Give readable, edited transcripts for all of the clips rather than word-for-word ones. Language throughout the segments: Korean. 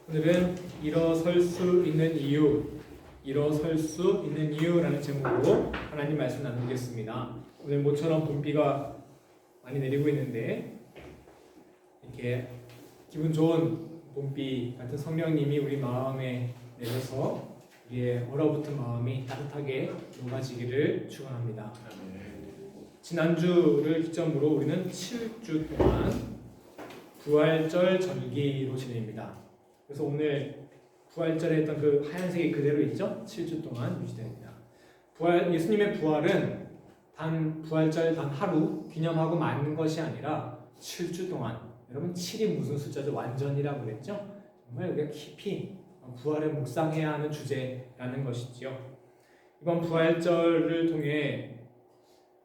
오늘은 일어설 수 있는 이유라는 제목으로 하나님 말씀 나누겠습니다. 오늘 모처럼 봄비가 많이 내리고 있는데 이렇게 기분 좋은 봄비 같은 성령님이 우리 마음에 내려서 우리의 얼어붙은 마음이 따뜻하게 녹아지기를 축원합니다. 지난주를 기점으로 우리는 7주 동안 부활절 절기로 지냅니다. 그래서 오늘 부활절에 했던 그 하얀색이 그대로 있죠? 7주 동안 유지됩니다. 예수님의 부활은 부활절 단 하루 기념하고 마는 것이 아니라 7주 동안, 여러분 7이 무슨 숫자죠? 완전이라고 그랬죠? 정말 우리가 깊이 부활을 묵상해야 하는 주제라는 것이죠. 이번 부활절을 통해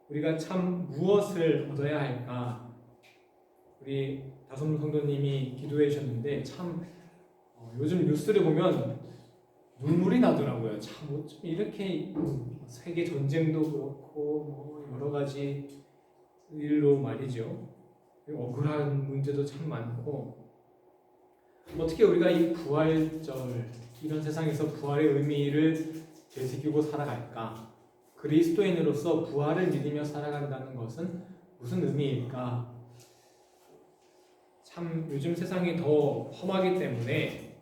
우리가 참 무엇을 얻어야 할까? 우리 다솜 성도님이 기도해 주셨는데 참 요즘 뉴스를 보면 눈물이 나더라고요. 참 어쩜 이렇게 세계 전쟁도 그렇고 여러 가지 일로 말이죠. 억울한 문제도 참 많고 어떻게 우리가 이 부활절 이런 세상에서 부활의 의미를 되새기고 살아갈까? 그리스도인으로서 부활을 믿으며 살아간다는 것은 무슨 의미일까? 참 요즘 세상이 더 험하기 때문에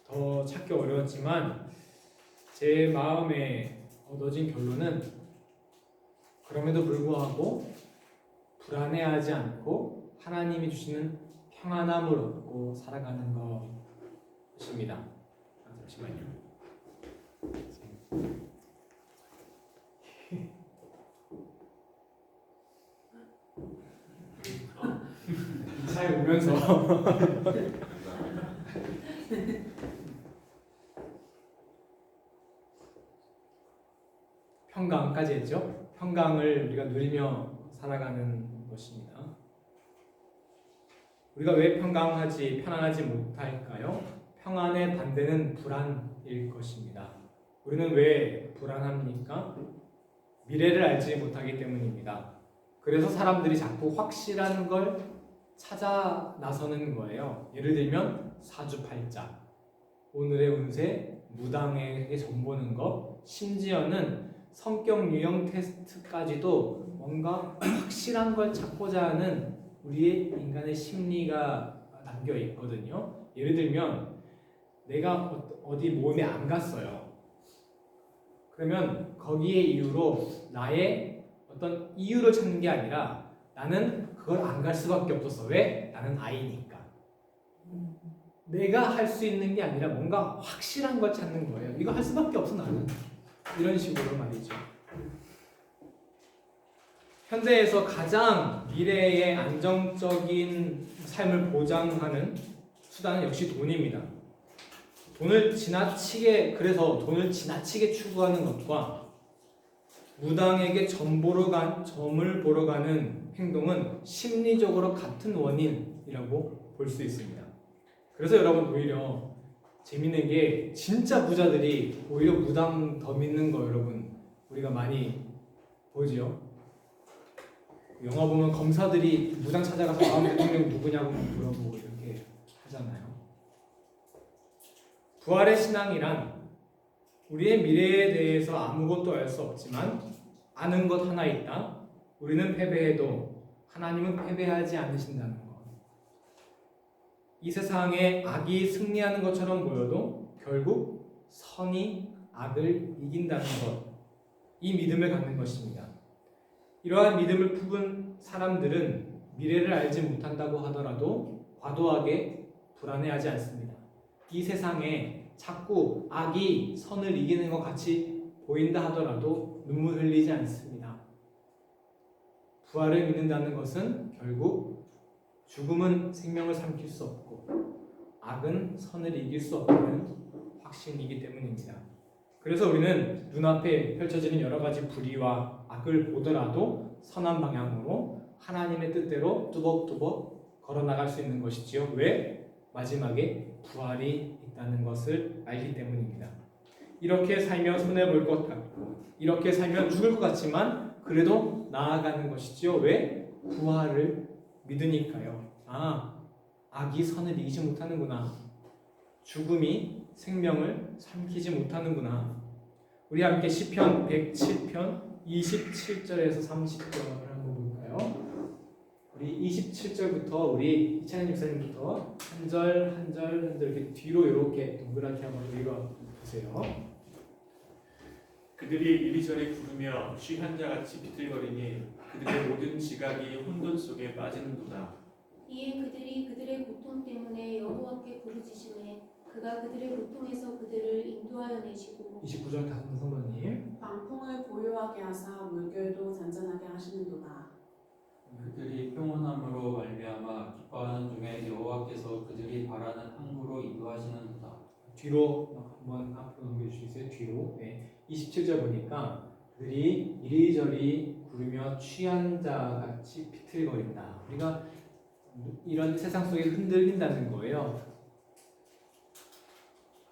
더 찾기 어려웠지만 제 마음에 얻어진 결론은 그럼에도 불구하고 불안해하지 않고 하나님이 주시는 평안함을 얻고 살아가는 것입니다. 잠시만요. 잘 오면서 평강까지 했죠. 평강을 우리가 누리며 살아가는 것입니다. 우리가 왜 편안하지 못할까요? 평안의 반대는 불안일 것입니다. 우리는 왜 불안합니까? 미래를 알지 못하기 때문입니다. 그래서 사람들이 자꾸 확실한 걸 찾아 나서는 거예요. 예를 들면 사주팔자, 오늘의 운세, 무당에게 정보는 것, 심지어는 성격 유형 테스트까지도 뭔가 확실한 걸 찾고자 하는 우리의 인간의 심리가 담겨 있거든요. 예를 들면 내가 어디 모임에 안 갔어요. 그러면 거기에 이유로 나의 어떤 이유를 찾는 게 아니라 나는 그걸 안 갈 수밖에 없었어. 왜? 나는 아이니까. 내가 할 수 있는 게 아니라 뭔가 확실한 걸 찾는 거예요. 이거 할 수밖에 없어 나는. 이런 식으로 말이죠. 현대에서 가장 미래의 안정적인 삶을 보장하는 수단은 역시 돈입니다. 그래서 돈을 지나치게 추구하는 것과 무당에게 점을 보러 가는 행동은 심리적으로 같은 원인이라고 볼 수 있습니다. 그래서 여러분 오히려 재밌는 게 진짜 부자들이 오히려 무당 더 믿는 거 여러분 우리가 많이 보죠. 영화 보면 검사들이 무당 찾아가서 다음 대통령 누구냐고 물어보고 이렇게 하잖아요. 부활의 신앙이란 우리의 미래에 대해서 아무것도 알 수 없지만 아는 것 하나 있다. 우리는 패배해도 하나님은 패배하지 않으신다는 것. 이 세상에 악이 승리하는 것처럼 보여도 결국 선이 악을 이긴다는 것. 이 믿음을 갖는 것입니다. 이러한 믿음을 품은 사람들은 미래를 알지 못한다고 하더라도 과도하게 불안해하지 않습니다. 이 세상에 자꾸 악이 선을 이기는 것 같이 보인다 하더라도 눈물 흘리지 않습니다. 부활을 믿는다는 것은 결국 죽음은 생명을 삼킬 수 없고 악은 선을 이길 수 없다는 확신이기 때문입니다. 그래서 우리는 눈앞에 펼쳐지는 여러 가지 불의와 악을 보더라도 선한 방향으로 하나님의 뜻대로 뚜벅뚜벅 걸어나갈 수 있는 것이지요. 왜? 마지막에 부활이 있다는 것을 알기 때문입니다. 이렇게 살면 손해볼 것 같고 이렇게 살면 죽을 것 같지만 그래도 나아가는 것이지요. 왜? 부활을 믿으니까요. 악이 선을 이기지 못하는구나. 죽음이 생명을 삼키지 못하는구나. 우리 함께 시편 107편 27절에서 30절을 한번 볼까요? 우리 27절부터 우리 이찬현 집사님부터 한 절 이렇게 뒤로 이렇게 동그랗게 한번 읽어보세요. 그들이 이리저리 구르며 취한 자같이 비틀거리니 그들의 모든 지각이 혼돈 속에 빠지는도다. 이에 그들이 그들의 고통 때문에 여호와께 부르짖으매 그가 그들의 고통에서 그들을 인도하여 내시고 29절 다섯 성도님. 광풍을 고요하게 하사 물결도 잔잔하게 하시는도다. 그들이 평온함으로 말미암아 기뻐하는 중에 여호와께서 그들이 바라는 항구로 인도하시는도다. 뒤로 한번 앞으로 넘겨주시겠어요? 뒤로. 네. 27절 보니까 그들이 이리저리 구르며 취한 자같이 비틀거린다. 우리가 이런 세상 속에 흔들린다는 거예요.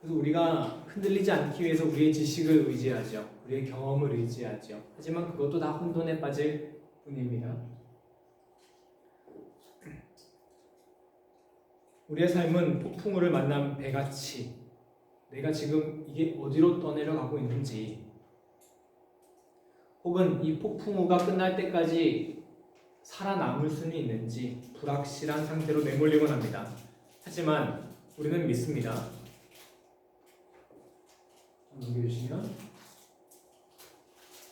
그래서 우리가 흔들리지 않기 위해서 우리의 지식을 의지하죠. 우리의 경험을 의지하죠. 하지만 그것도 다 혼돈에 빠질 뿐입니다. 우리의 삶은 폭풍우를 만난 배같이 내가 지금 이게 어디로 떠내려가고 있는지, 혹은 이 폭풍우가 끝날 때까지 살아남을 수는 있는지 불확실한 상태로 내몰리곤 합니다. 하지만 우리는 믿습니다. 넘겨주시면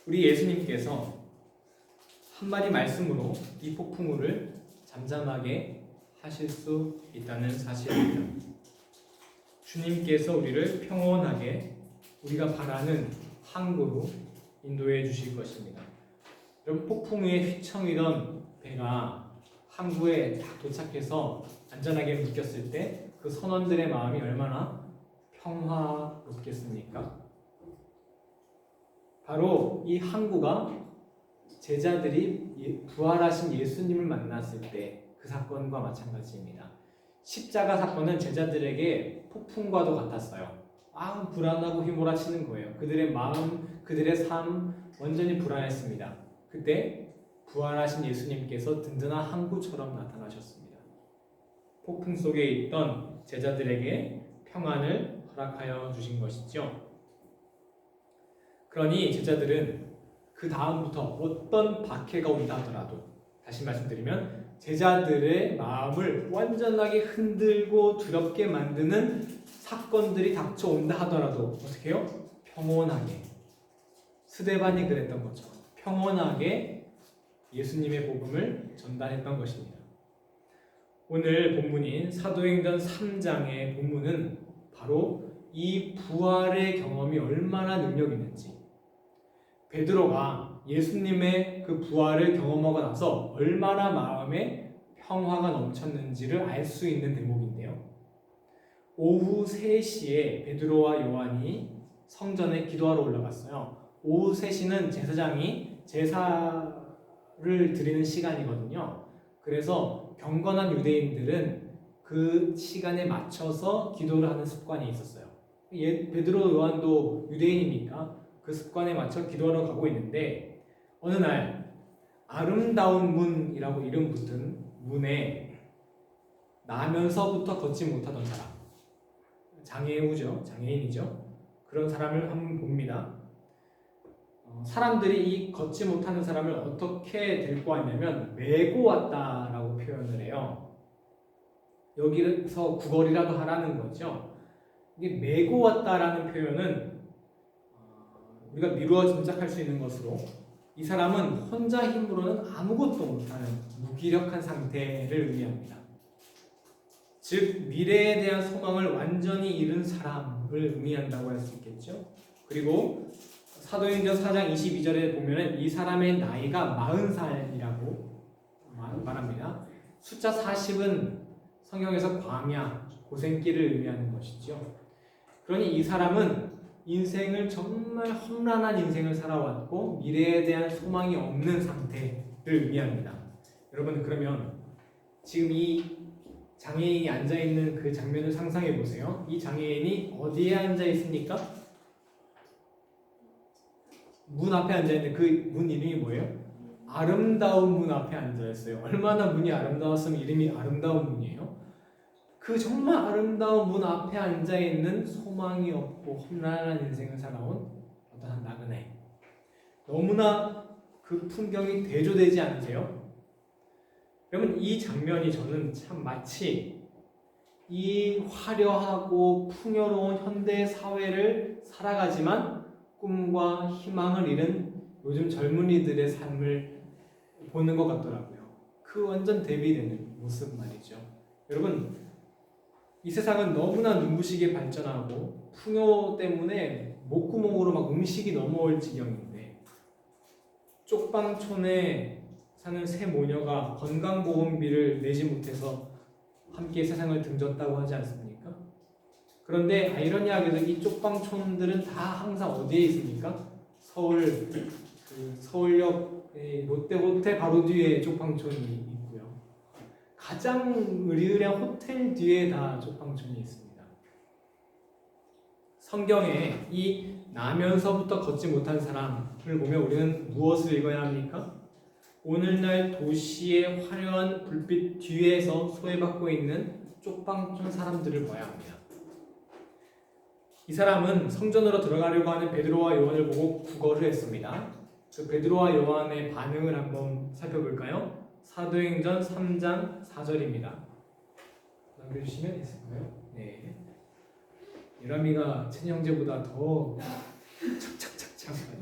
우리 예수님께서 한마디 말씀으로 이 폭풍우를 잠잠하게 하실 수 있다는 사실입니다. 주님께서 우리를 평온하게 우리가 바라는 항구로 인도해 주실 것입니다. 여러분, 폭풍우에 휘청이던 배가 항구에 딱 도착해서 안전하게 묶였을 때 그 선원들의 마음이 얼마나 평화롭겠습니까? 바로 이 항구가 제자들이 부활하신 예수님을 만났을 때 그 사건과 마찬가지입니다. 십자가 사건은 제자들에게 폭풍과도 같았어요. 불안하고 휘몰아치는 거예요. 그들의 마음, 그들의 삶 완전히 불안했습니다. 그때 부활하신 예수님께서 든든한 항구처럼 나타나셨습니다. 폭풍 속에 있던 제자들에게 평안을 허락하여 주신 것이죠. 그러니 제자들은 그 다음부터 어떤 박해가 온다 하더라도, 다시 말씀드리면 제자들의 마음을 완전하게 흔들고 두렵게 만드는 사건들이 닥쳐온다 하더라도 어떻게 해요? 평온하게, 스데반이 그랬던 것처럼 평온하게 예수님의 복음을 전달했던 것입니다. 오늘 본문인 사도행전 3장의 본문은 바로 이 부활의 경험이 얼마나 능력 있는지, 베드로가 예수님의 그 부활을 경험하고 나서 얼마나 마음에 평화가 넘쳤는지를 알 수 있는 대목인데요. 오후 3시에 베드로와 요한이 성전에 기도하러 올라갔어요. 오후 3시는 제사장이 제사를 드리는 시간이거든요. 그래서 경건한 유대인들은 그 시간에 맞춰서 기도를 하는 습관이 있었어요. 베드로 요한도 유대인이니까 그 습관에 맞춰 기도하러 가고 있는데, 어느 날 아름다운 문이라고 이름 붙은 문에 나면서부터 걷지 못하던 사람, 장애인이죠. 그런 사람을 한번 봅니다. 사람들이 이 걷지 못하는 사람을 어떻게 데리고 왔냐면 메고 왔다라고 표현을 해요. 여기서 구걸이라도 하라는 거죠. 이게 메고 왔다라는 표현은 우리가 미루어 짐작할 수 있는 것으로, 이 사람은 혼자 힘으로는 아무것도 못하는 무기력한 상태를 의미합니다. 즉 미래에 대한 소망을 완전히 잃은 사람을 의미한다고 할 수 있겠죠. 그리고 사도행전 4장 22절에 보면은 이 사람의 나이가 40살이라고 말합니다. 숫자 40은 성경에서 광야, 고생길을 의미하는 것이죠. 그러니 이 사람은 인생을 정말 험난한 인생을 살아왔고 미래에 대한 소망이 없는 상태를 의미합니다. 여러분, 그러면 지금 이 장애인이 앉아있는 그 장면을 상상해 보세요. 이 장애인이 어디에 앉아 있습니까? 문 앞에 앉아있는데 그 문 이름이 뭐예요? 아름다운 문 앞에 앉아있어요. 얼마나 문이 아름다웠으면 이름이 아름다운 문이에요? 그 정말 아름다운 문 앞에 앉아 있는 소망이 없고 험난한 인생을 살아온 어떤 나그네. 너무나 그 풍경이 대조되지 않으세요? 여러분, 이 장면이 저는 참 마치 이 화려하고 풍요로운 현대 사회를 살아가지만 꿈과 희망을 잃은 요즘 젊은이들의 삶을 보는 것 같더라고요. 그 완전 대비되는 모습 말이죠. 여러분, 이 세상은 너무나 눈부시게 발전하고 풍요 때문에 목구멍으로 막 음식이 넘어올 지경인데, 쪽방촌에 사는 세 모녀가 건강보험비를 내지 못해서 함께 세상을 등졌다고 하지 않습니까? 그런데 아이러니하게도 이 쪽방촌들은 다 항상 어디에 있습니까? 서울역 롯데호텔 바로 뒤에 쪽방촌이 있고요. 가장 으리으리한 호텔 뒤에 다 쪽방촌이 있습니다. 성경에 이 나면서부터 걷지 못한 사람을 보면 우리는 무엇을 읽어야 합니까? 오늘날 도시의 화려한 불빛 뒤에서 소외받고 있는 쪽방촌 사람들을 봐야 합니다. 이 사람은 성전으로 들어가려고 하는 베드로와 요한을 보고 구걸을 했습니다. 그 베드로와 요한의 반응을 한번 살펴볼까요? 사도행전 3장 4절입니다. 남겨주시면 있을까요? 네. 예람이가 친형제보다 더 착착착착 하죠.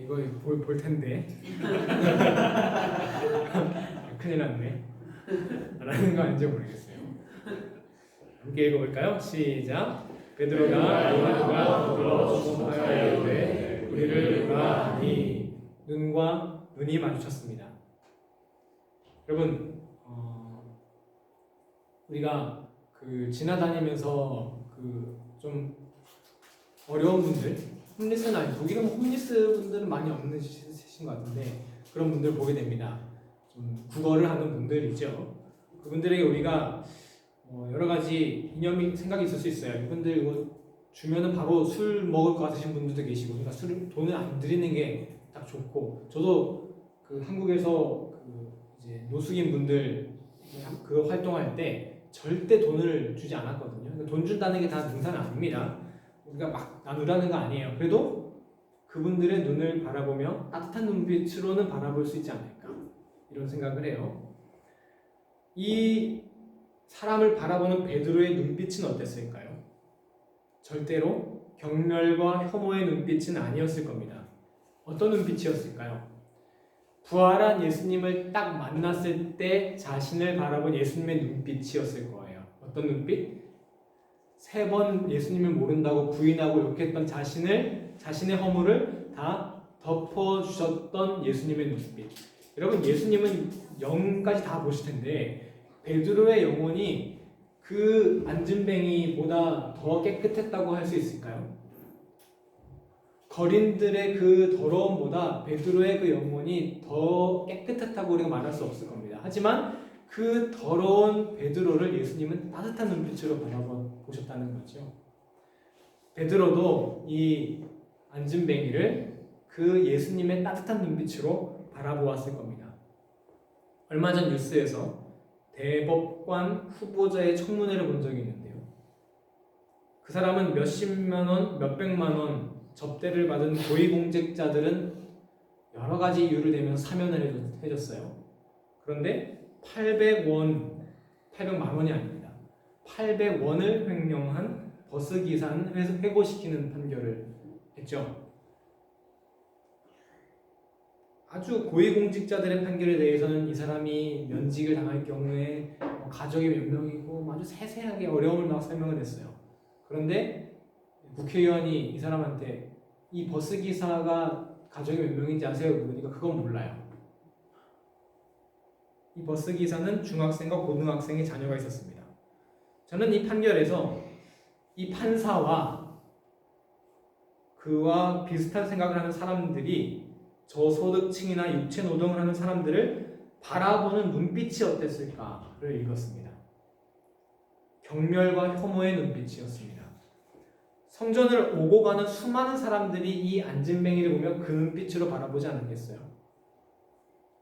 이거 볼 텐데. 큰일 났네. 라는 거 아닌지 모르겠어요. 함께 읽어볼까요? 시작. 베드로가 요한과 더불어 주목하여 이르되 우리를 누가 아니. 눈과 눈이 마주쳤습니다. 여러분, 우리가 지나다니면서 좀 어려운 분들, 홈리스는 아니, 독일은 홈리스 분들은 많이 없으신 것 같은데 그런 분들 보게 됩니다. 좀 구걸을 하는 분들이죠. 그분들에게 우리가 여러 가지 이념이 생각이 있을 수 있어요. 이분들 이거 주면은 바로 술 먹을 것 같으신 분들도 계시고, 그러니까 돈을 안 드리는 게 딱 좋고, 저도 한국에서 이제 노숙인 분들 활동할 때 절대 돈을 주지 않았거든요. 그러니까 돈 준다는 게 다 능사는 아닙니다. 우리가 막 나누라는 거 아니에요. 그래도 그분들의 눈을 바라보며 따뜻한 눈빛으로는 바라볼 수 있지 않을까, 이런 생각을 해요. 이 사람을 바라보는 베드로의 눈빛은 어땠을까요? 절대로 경멸과 혐오의 눈빛은 아니었을 겁니다. 어떤 눈빛이었을까요? 부활한 예수님을 딱 만났을 때 자신을 바라본 예수님의 눈빛이었을 거예요. 어떤 눈빛? 3번 예수님을 모른다고 부인하고 욕했던 자신의 허물을 다 덮어주셨던 예수님의 눈빛. 여러분, 예수님은 영까지 다 보실 텐데 베드로의 영혼이 그 안진뱅이보다 더 깨끗했다고 할 수 있을까요? 거린들의 그 더러움보다 베드로의 그 영혼이 더 깨끗했다고 우리가 말할 수 없을 겁니다. 하지만 그 더러운 베드로를 예수님은 따뜻한 눈빛으로 바라보셨다는 거죠. 베드로도 이 안진뱅이를 그 예수님의 따뜻한 눈빛으로 바라보았을 겁니다. 얼마 전 뉴스에서 대법관 후보자의 청문회를 본 적이 있는데요. 그 사람은 몇십만 원, 몇백만 원 접대를 받은 고위공직자들은 여러 가지 이유를 대면서 사면을 해줬어요. 그런데 800만 원이 아닙니다. 800원을 횡령한 버스기사는 해고시키는 판결을 했죠. 아주 고위공직자들의 판결에 대해서는 이 사람이 면직을 당할 경우에 가족이 몇 명이고 아주 세세하게 어려움을 막 설명을 했어요. 그런데 국회의원이 이 사람한테 이 버스기사가 가족이 몇 명인지 아세요? 그러니까 그건 몰라요. 이 버스기사는 중학생과 고등학생의 자녀가 있었습니다. 저는 이 판결에서 이 판사와 그와 비슷한 생각을 하는 사람들이 저소득층이나 육체노동을 하는 사람들을 바라보는 눈빛이 어땠을까를 읽었습니다. 경멸과 혐오의 눈빛이었습니다. 성전을 오고 가는 수많은 사람들이 이 안진뱅이를 보며 그 눈빛으로 바라보지 않았겠어요?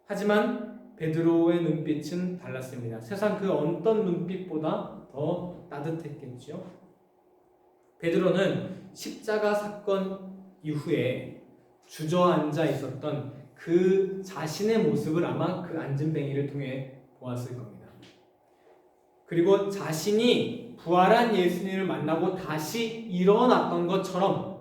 하지만 베드로의 눈빛은 달랐습니다. 세상 그 어떤 눈빛보다 더 따뜻했겠죠. 베드로는 십자가 사건 이후에 주저앉아 있었던 그 자신의 모습을 아마 그 안진뱅이를 통해 보았을 겁니다. 그리고 자신이 부활한 예수님을 만나고 다시 일어났던 것처럼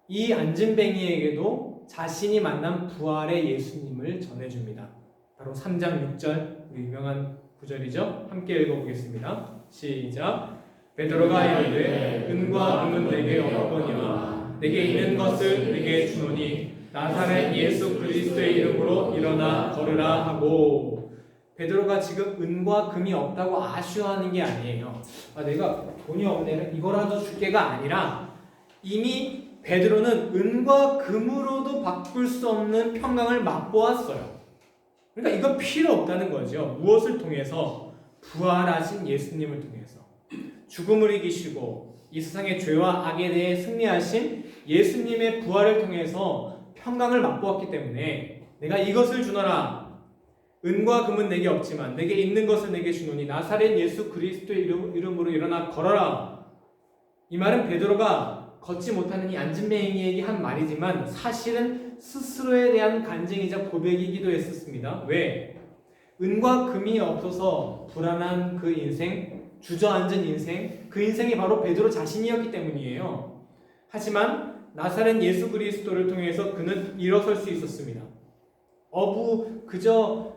이 안진뱅이에게도 자신이 만난 부활의 예수님을 전해줍니다. 바로 3장 6절 우리 유명한 구절이죠. 함께 읽어보겠습니다. 시작. 베드로가 이르되 은과 금은 내게 없거니와 내게 있는 것을 내게 주노니 나사렛 예수 그리스도의 이름으로 일어나 걸으라 하고. 베드로가 지금 은과 금이 없다고 아쉬워하는 게 아니에요. 내가 돈이 없네 이거라도 줄게가 아니라 이미 베드로는 은과 금으로도 바꿀 수 없는 평강을 맛보았어요. 그러니까 이건 필요 없다는 거죠. 무엇을 통해서? 부활하신 예수님을 통해서. 죽음을 이기시고 이 세상의 죄와 악에 대해 승리하신 예수님의 부활을 통해서 평강을 맛보았기 때문에 내가 이것을 주노라. 은과 금은 내게 없지만 내게 있는 것을 내게 주노니 나사렛 예수 그리스도의 이름으로 일어나 걸어라. 이 말은 베드로가 걷지 못하는 이 안진뱅이에게 한 말이지만 사실은 스스로에 대한 간증이자 고백이기도 했었습니다. 왜? 은과 금이 없어서 불안한 그 인생, 주저앉은 인생, 그 인생이 바로 베드로 자신이었기 때문이에요. 하지만 나사렛 예수 그리스도를 통해서 그는 일어설 수 있었습니다. 그저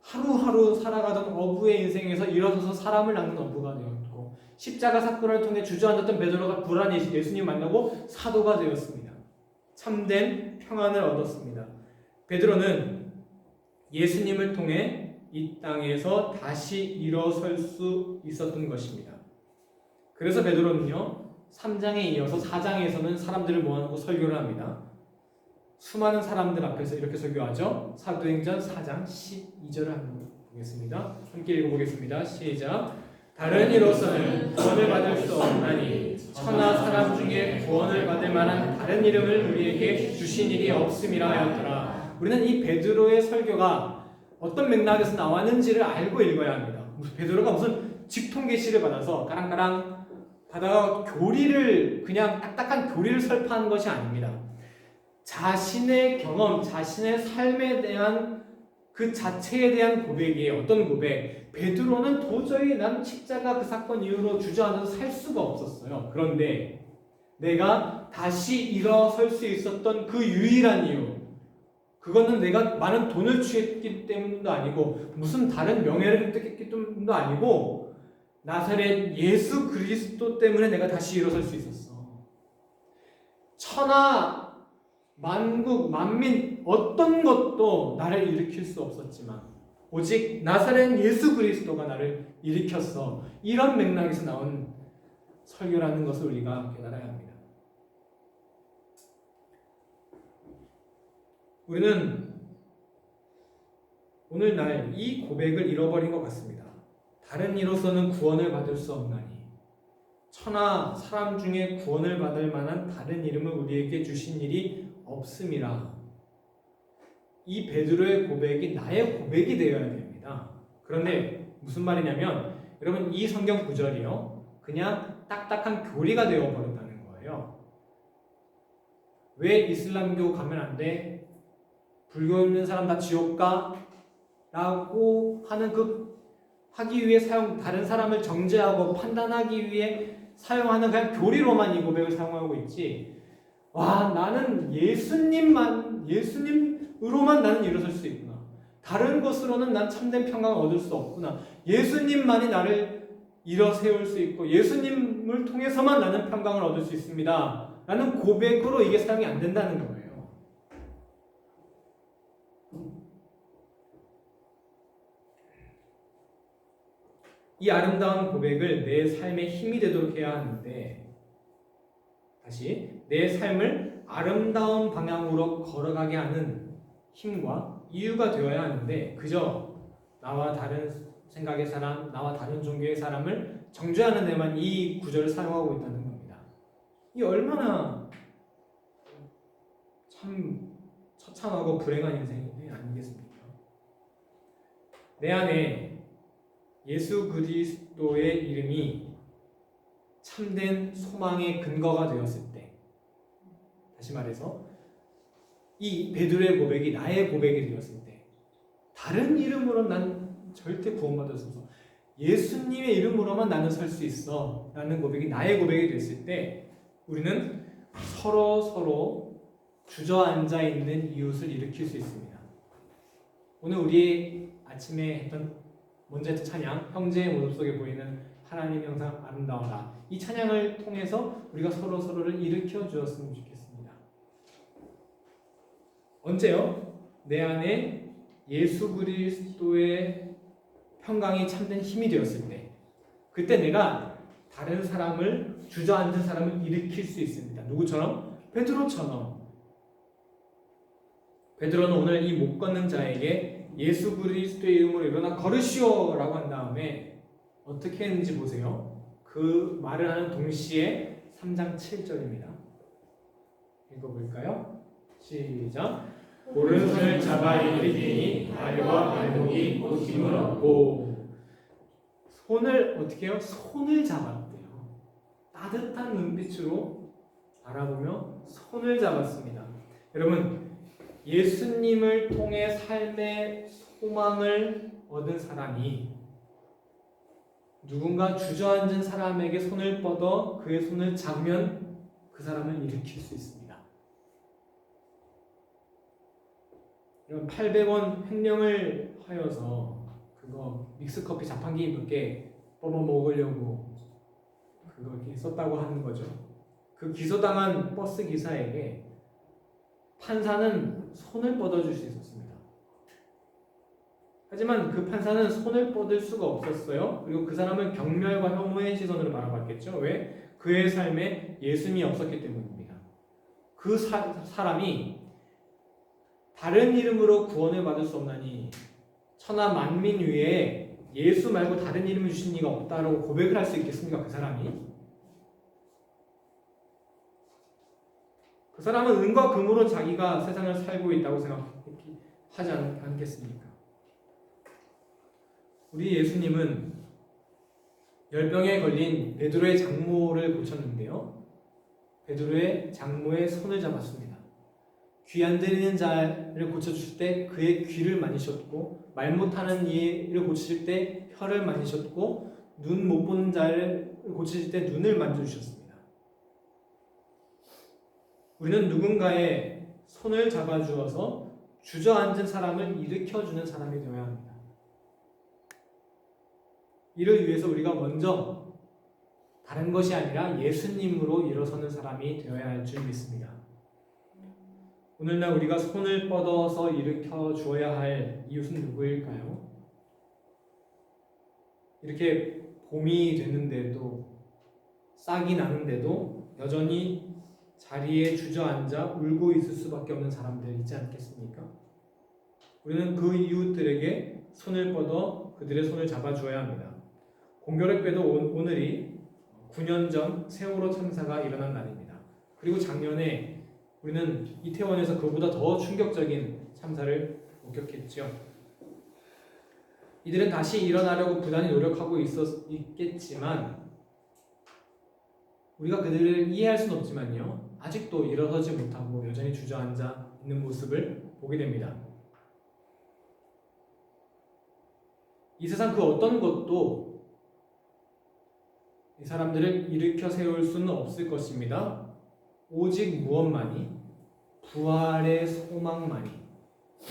하루하루 살아가던 어부의 인생에서 일어서서 사람을 낚는 어부가 되었고 십자가 사건을 통해 주저앉았던 베드로가 불안한 예수님 만나고 사도가 되었습니다. 참된 평안을 얻었습니다. 베드로는 예수님을 통해 이 땅에서 다시 일어설 수 있었던 것입니다. 그래서 베드로는요 3장에 이어서 4장에서는 사람들을 모아놓고 설교를 합니다. 수많은 사람들 앞에서 이렇게 설교하죠. 사도행전 4장 12절을 한번 보겠습니다. 함께 읽어보겠습니다. 시작. 다른 이로서는 구원을 받을 수 없나니 천하 사람 중에 구원을 받을 만한 다른 이름을 우리에게 주신 일이 없음이라 하였더라. 우리는 이 베드로의 설교가 어떤 맥락에서 나왔는지를 알고 읽어야 합니다. 베드로가 무슨 직통 계시를 받아서 까랑까랑 받아가 교리를 그냥 딱딱한 교리를 설파한 것이 아닙니다. 자신의 경험, 자신의 삶에 대한 그 자체에 대한 고백이에요. 어떤 고백? 베드로는 도저히 난 십자가 그 사건 이후로 주저앉아서 살 수가 없었어요. 그런데 내가 다시 일어설 수 있었던 그 유일한 이유, 그거는 내가 많은 돈을 취했기 때문도 아니고 무슨 다른 명예를 획득했기 때문도 아니고 나사렛 예수 그리스도 때문에 내가 다시 일어설 수 있었어. 천하 만국, 만민 어떤 것도 나를 일으킬 수 없었지만 오직 나사렛 예수 그리스도가 나를 일으켰어. 이런 맥락에서 나온 설교라는 것을 우리가 깨달아야 합니다. 우리는 오늘날 이 고백을 잃어버린 것 같습니다. 다른 이로서는 구원을 받을 수 없나니 천하 사람 중에 구원을 받을 만한 다른 이름을 우리에게 주신 일이 없음이라. 이 베드로의 고백이 나의 고백이 되어야 됩니다. 그런데 무슨 말이냐면 여러분 이 성경 구절이요 그냥 딱딱한 교리가 되어버렸다는 거예요. 왜 이슬람교 가면 안 돼? 불교 있는 사람 다 지옥 가? 라고 하는 하기 위해 다른 사람을 정죄하고 판단하기 위해 사용하는 그냥 교리로만 이 고백을 사용하고 있지. 나는 예수님으로만 나는 일어설 수 있구나. 다른 것으로는 난 참된 평강을 얻을 수 없구나. 예수님만이 나를 일어세울 수 있고 예수님을 통해서만 나는 평강을 얻을 수 있습니다. 라는 고백으로 이게 사용이 안 된다는 거예요. 이 아름다운 고백을 내 삶의 힘이 되도록 해야 하는데 다시 내 삶을 아름다운 방향으로 걸어가게 하는 힘과 이유가 되어야 하는데 그저 나와 다른 생각의 사람, 나와 다른 종교의 사람을 정죄하는 데만 이 구절을 사용하고 있다는 겁니다. 이 얼마나 참 처참하고 불행한 인생이 아닙니까? 내 안에 예수 그리스도의 이름이 참된 소망의 근거가 되었을 때, 다시 말해서 이 베드로의 고백이 나의 고백이 되었을 때, 다른 이름으로 난 절대 구원받을 수 없어, 예수님의 이름으로만 나는 설 수 있어 라는 고백이 나의 고백이 됐을 때, 우리는 서로 주저앉아 있는 이웃을 일으킬 수 있습니다. 오늘 우리 아침에 먼저 했던 찬양, 형제의 모습 속에 보이는 하나님 영상 아름다워라, 이 찬양을 통해서 우리가 서로를 일으켜 주었으면 좋겠습니다. 언제요? 내 안에 예수 그리스도의 평강이 참된 힘이 되었을 때, 그때 내가 다른 사람을, 주저앉은 사람을 일으킬 수 있습니다. 누구처럼? 베드로처럼. 베드로는 오늘 이 못 걷는 자에게 예수 그리스도의 이름으로 일어나 걸으시오 라고 한 다음에 어떻게 했는지 보세요. 그 말을 하는 동시에 3장 7절입니다. 읽어볼까요? 시작. 오른손을 잡아 일으키니 발과 발목이 곧 힘을 얻고. 손을 어떻게 해요? 손을 잡았대요. 따뜻한 눈빛으로 바라보며 손을 잡았습니다. 여러분, 예수님을 통해 삶의 소망을 얻은 사람이 누군가 주저앉은 사람에게 손을 뻗어 그의 손을 잡으면 그 사람을 일으킬 수 있습니다. 여러분, 800원 횡령을 하여서 그거 믹스커피 자판기 몇 개 뽑아 먹으려고 그거 이렇게 썼다고 하는 거죠. 그 기소당한 버스 기사에게 판사는 손을 뻗어줄 수 있었습니다. 하지만 그 판사는 손을 뻗을 수가 없었어요. 그리고 그 사람은 경멸과 혐오의 시선으로 바라봤겠죠. 왜? 그의 삶에 예수님이 없었기 때문입니다. 그 사람이 다른 이름으로 구원을 받을 수 없나니 천하 만민 위에 예수 말고 다른 이름을 주신 이가 없다라고 고백을 할 수 있겠습니까? 그 사람이? 그 사람은 은과 금으로 자기가 세상을 살고 있다고 생각하지 않겠습니까? 우리 예수님은 열병에 걸린 베드로의 장모를 고쳤는데요. 베드로의 장모의 손을 잡았습니다. 귀 안 들리는 자를 고쳐주실 때 그의 귀를 만지셨고, 말 못하는 이를 고치실 때 혀를 만지셨고, 눈 못 보는 자를 고치실 때 눈을 만져주셨습니다. 우리는 누군가의 손을 잡아주어서 주저앉은 사람을 일으켜주는 사람이 되어야 합니다. 이를 위해서 우리가 먼저 다른 것이 아니라 예수님으로 일어서는 사람이 되어야 할 줄 믿습니다. 오늘날 우리가 손을 뻗어서 일으켜 주어야 할 이웃은 누구일까요? 이렇게 봄이 됐는데도, 싹이 나는데도 여전히 자리에 주저앉아 울고 있을 수밖에 없는 사람들 있지 않겠습니까? 우리는 그 이웃들에게 손을 뻗어 그들의 손을 잡아주어야 합니다. 공교롭게도 오늘이 9년 전 세월호 참사가 일어난 날입니다. 그리고 작년에 우리는 이태원에서 그보다 더 충격적인 참사를 목격했죠. 이들은 다시 일어나려고 부단히 노력하고 있겠지만 우리가 그들을 이해할 수는 없지만요, 아직도 일어서지 못하고 여전히 주저앉아 있는 모습을 보게 됩니다. 이 세상 그 어떤 것도 이 사람들을 일으켜 세울 수는 없을 것입니다. 오직 무엇만이? 부활의 소망만이,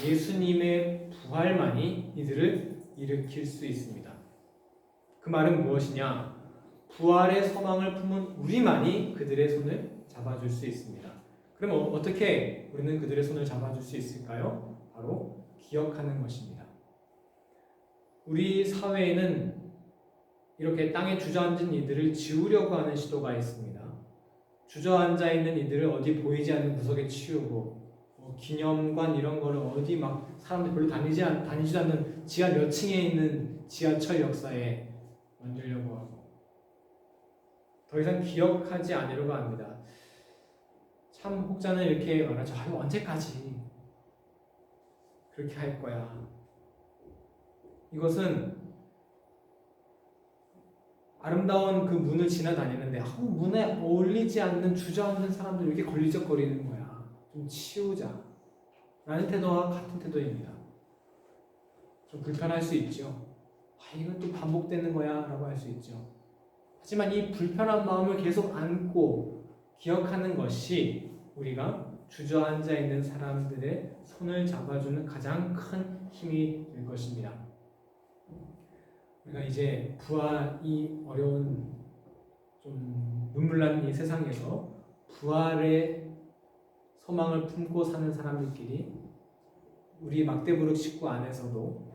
예수님의 부활만이 이들을 일으킬 수 있습니다. 그 말은 무엇이냐? 부활의 소망을 품은 우리만이 그들의 손을 잡아줄 수 있습니다. 그럼 어떻게 우리는 그들의 손을 잡아줄 수 있을까요? 바로 기억하는 것입니다. 우리 사회에는 이렇게 땅에 주저앉은 이들을 지우려고 하는 시도가 있습니다. 주저앉아 있는 이들을 어디 보이지 않는 구석에 치우고, 기념관 이런 거를 어디 막 사람들 별로 다니지 않는 지하 몇 층에 있는 지하철 역사에 만들려고 하고, 더 이상 기억하지 않으려고 합니다. 참 혹자는 이렇게 말하죠. 언제까지 그렇게 할 거야? 이것은 아름다운 그 문을 지나다니는데 문에 어울리지 않는 주저앉는 사람들 이렇게 걸리적거리는 거야. 좀 치우자 라는 태도와 같은 태도입니다. 좀 불편할 수 있죠. 이건 또 반복되는 거야 라고 할 수 있죠. 하지만 이 불편한 마음을 계속 안고 기억하는 것이 우리가 주저앉아 있는 사람들의 손을 잡아주는 가장 큰 힘이 될 것입니다. 우리가 이제 이 어려운 좀 눈물난 이 세상에서 부활의 소망을 품고 사는 사람들끼리 우리 막대부룩 식구 안에서도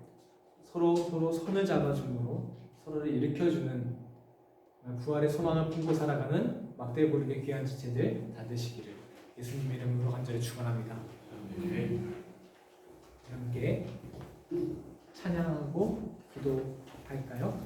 서로 손을 잡아줌으로 서로를 일으켜주는 부활의 소망을 품고 살아가는 막대부룩의 귀한 지체들 다 되시기를 예수님의 이름으로 간절히 축원합니다. 함께 찬양하고 기도할까요?